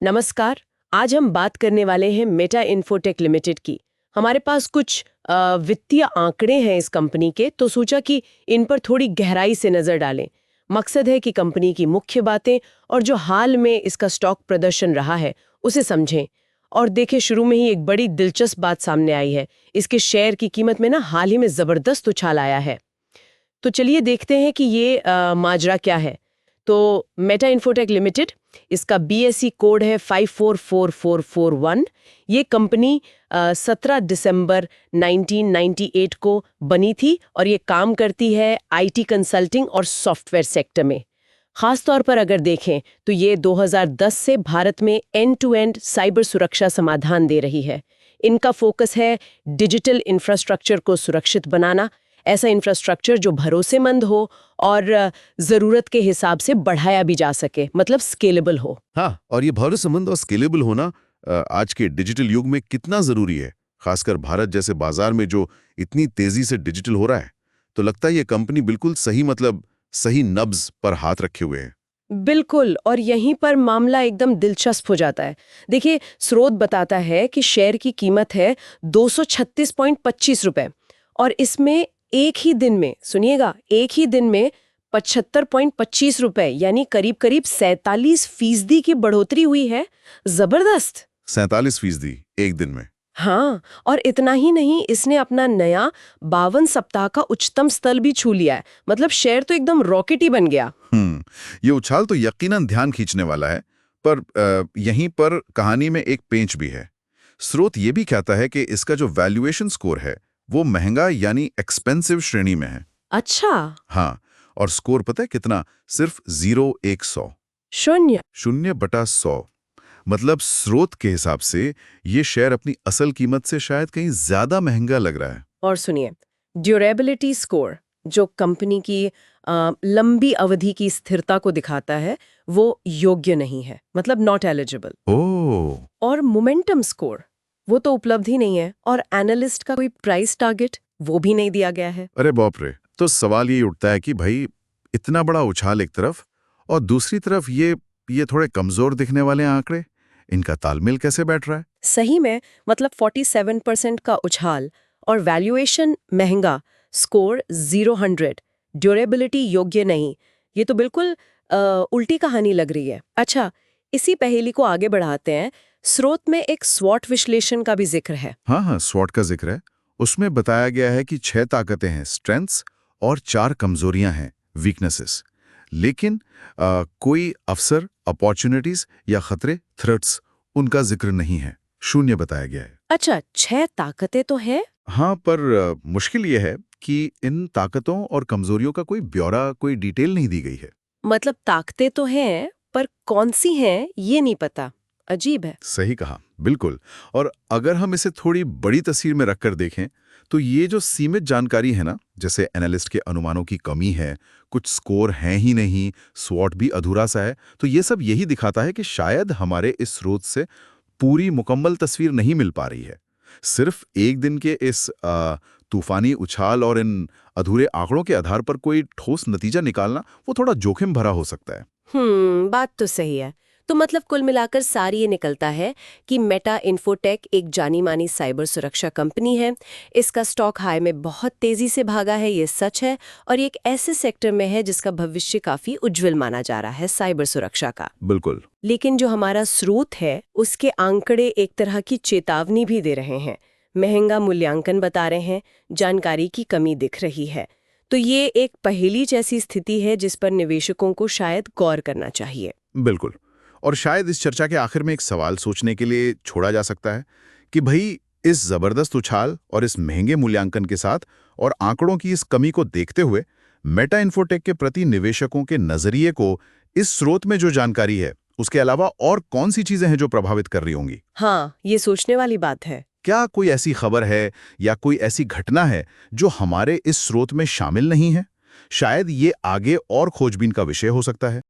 नमस्कार। आज हम बात करने वाले हैं मेटा इन्फोटेक लिमिटेड की। हमारे पास कुछ वित्तीय आंकड़े हैं इस कंपनी के, तो सोचा कि इन पर थोड़ी गहराई से नजर डालें। मकसद है कि कंपनी की मुख्य बातें और जो हाल में इसका स्टॉक प्रदर्शन रहा है उसे समझें। और देखें, शुरू में ही एक बड़ी दिलचस्प बात सामने आई है। इसके शेयर की कीमत में हाल ही में जबरदस्त उछाल आया है। तो चलिए देखते हैं कि ये माजरा क्या है। तो मेटा इन्फोटेक लिमिटेड, इसका बीएसई कोड है 544441। ये कंपनी 17 दिसंबर 1998 को बनी थी और ये काम करती है आईटी कंसल्टिंग और सॉफ्टवेयर सेक्टर में। खास तौर पर अगर देखें तो ये 2010 से भारत में एंड टू एंड साइबर सुरक्षा समाधान दे रही है। इनका फोकस है डिजिटल इंफ्रास्ट्रक्चर को सुरक्षित बनाना, ऐसा इंफ्रास्ट्रक्चर जो भरोसेमंद हो और जरूरत के हिसाब से बढ़ाया भी जा सके, मतलब स्केलेबल हो। हाँ, और ये भरोसेमंद और स्केलेबल होना आज के डिजिटल युग में कितना जरूरी है, खासकर भारत जैसे बाजार में जो इतनी तेजी से डिजिटल हो रहा है। तो लगता है ये कंपनी बिल्कुल सही नब्ज पर हाथ रखे हुए है। बिल्कुल, और यहीं पर मामला एकदम दिलचस्प हो जाता है। देखिए, स्रोत बताता है कि शेयर की कीमत है 236.25 रुपए और इसमें एक ही दिन में, सुनिएगा, एक ही दिन में 75.25 रुपए यानी करीब करीब 47% की बढ़ोतरी हुई है। जबरदस्त। 47% एक दिन में। हाँ, और इतना ही नहीं, इसने अपना नया 52 सप्ताह का उच्चतम स्तर भी छू लिया है। मतलब शेयर तो एकदम रॉकेट ही बन गया। ये उछाल तो यकीनन ध्यान खींचने वाला है, पर यहीं पर कहानी में एक पेंच भी है। स्रोत ये भी कहता है कि इसका जो वैल्यूएशन स्कोर है वो महंगा यानी एक्सपेंसिव श्रेणी में है। अच्छा। हाँ, और स्कोर पता है कितना? सिर्फ 0-100। शून्य। 0/100। मतलब स्रोत के हिसाब से ये शेयर अपनी असल कीमत से शायद कहीं ज्यादा महंगा लग रहा है। और सुनिए, ड्यूरेबिलिटी स्कोर जो कंपनी की लंबी अवधि की स्थिरता को दिखाता है, वो योग्य नहीं है, मतलब नॉट एलिजिबल। ओह। और मोमेंटम स्कोर वो तो उपलब्ध ही नहीं है, और एनालिस्ट का कोई प्राइस टारगेट वो भी नहीं दिया गया है। अरे बाप रे। तो सवाल ये उठता है कि भाई, इतना बड़ा उछाल एक तरफ और दूसरी तरफ ये थोड़े कमजोर दिखने वाले आंकड़े, इनका तालमेल कैसे बैठ रहा है? सही में, मतलब 47% का उछाल और वैल्यूएशन महंगा, स्कोर 0-100, ड्यूरेबिलिटी योग्य नहीं। ये तो बिल्कुल उल्टी कहानी लग रही है। अच्छा, इसी पहेली को आगे बढ़ाते हैं। स्रोत में एक स्वॉट विश्लेषण का भी जिक्र है। हाँ, स्वॉट का जिक्र है। उसमें बताया गया है कि 6 ताकतें हैं, स्ट्रेंथ्स, और 4 कमजोरियां हैं, वीकनेसेस। लेकिन कोई अवसर, अपॉर्चुनिटीज या खतरे, थ्रेट्स, उनका जिक्र नहीं है। शून्य बताया गया है। अच्छा, 6 ताकतें तो हैं। हाँ, पर मुश्किल ये है कि इन ताकतों और कमजोरियों का कोई ब्यौरा, कोई डिटेल नहीं दी गई है। मतलब ताकतें तो हैं, पर कौन सी हैं ये नहीं पता। अजीब है। सही कहा, बिल्कुल। और अगर हम इसे थोड़ी बड़ी तस्वीर में रखकर देखें, तो ये जो सीमित जानकारी है ना, जैसे एनालिस्ट के अनुमानों की कमी है, कुछ स्कोर हैं ही नहीं, स्वॉट भी अधूरा सा है, तो ये सब यही दिखाता है कि शायद हमारे इस स्रोत से पूरी मुकम्मल तस्वीर नहीं मिल पा रही है। सिर्फ एक दिन के इस तूफानी उछाल और इन अधूरे आंकड़ों के आधार पर कोई ठोस नतीजा निकालना वो थोड़ा जोखिम भरा हो सकता है। बात तो सही है। तो मतलब कुल मिलाकर सारी ये निकलता है कि मेटा इन्फोटेक एक जानी मानी साइबर सुरक्षा कंपनी है। इसका स्टॉक हाई में बहुत तेजी से भागा है, ये सच है, और ये एक ऐसे सेक्टर में है जिसका भविष्य काफी उज्जवल माना जा रहा है, साइबर सुरक्षा का। बिल्कुल। लेकिन जो हमारा स्रोत है उसके आंकड़े एक तरह की चेतावनी भी दे रहे हैं। महंगा मूल्यांकन बता रहे हैं, जानकारी की कमी दिख रही है। तो ये एक पहेली जैसी स्थिति है जिस पर निवेशकों को शायद गौर करना चाहिए। बिल्कुल। और शायद इस चर्चा के आखिर में एक सवाल सोचने के लिए छोड़ा जा सकता है कि भाई, इस जबरदस्त उछाल और इस महंगे मूल्यांकन के साथ और आंकड़ों की इस कमी को देखते हुए मेटा इन्फोटेक के प्रति निवेशकों के नजरिए को इस स्रोत में जो जानकारी है उसके अलावा और कौन सी चीजें हैं जो प्रभावित कर रही होंगी? हाँ, ये सोचने वाली बात है। क्या कोई ऐसी खबर है या कोई ऐसी घटना है जो हमारे इस स्रोत में शामिल नहीं है? शायद ये आगे और खोजबीन का विषय हो सकता है।